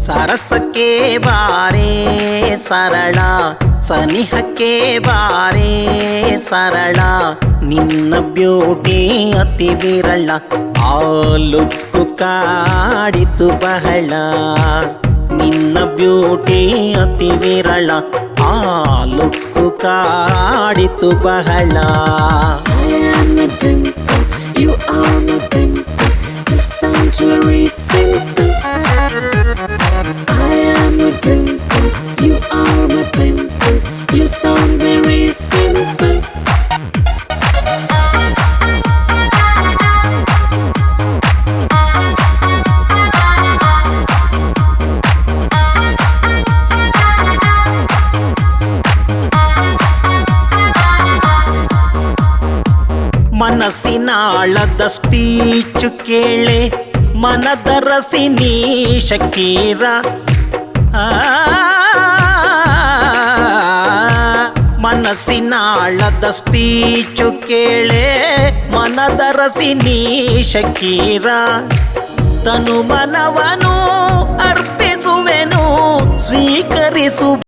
ಸರಸಕ್ಕೆ ಬಾರೇ ಸರಳ, ಸನಿಹಕ್ಕೆ ಬಾರೇ ಸರಳ, ನಿನ್ನ ಬ್ಯೂಟಿ ಅತಿ ವಿರಳ, ಆ ಲುಕ್ಕು ಕಾಡಿತು ಬಹಳ. ನಿನ್ನ ಬ್ಯೂಟಿ ಅತಿ ವಿರಳ, ಆ ಲುಕ್ಕು ಕಾಡಿತು ಬಹಳ. You are my dimple, you sound very simple. I am a dimple, you are my dimple, you sound very simple. ಮನಸ್ಸಿನಾಳದ ಸ್ಪೀಚು ಕೇಳೆ, ಮನದರಸಿ ನೀ ಶಕೀರ. ಮನಸ್ಸಿನಾಳದ ಸ್ಪೀಚು ಕೇಳೆ, ಮನದರಸಿ ನೀ ಶಕೀರ. ತನು ಮನವನು ಅರ್ಪಿಸುವೆನು, ಸ್ವೀಕರಿಸು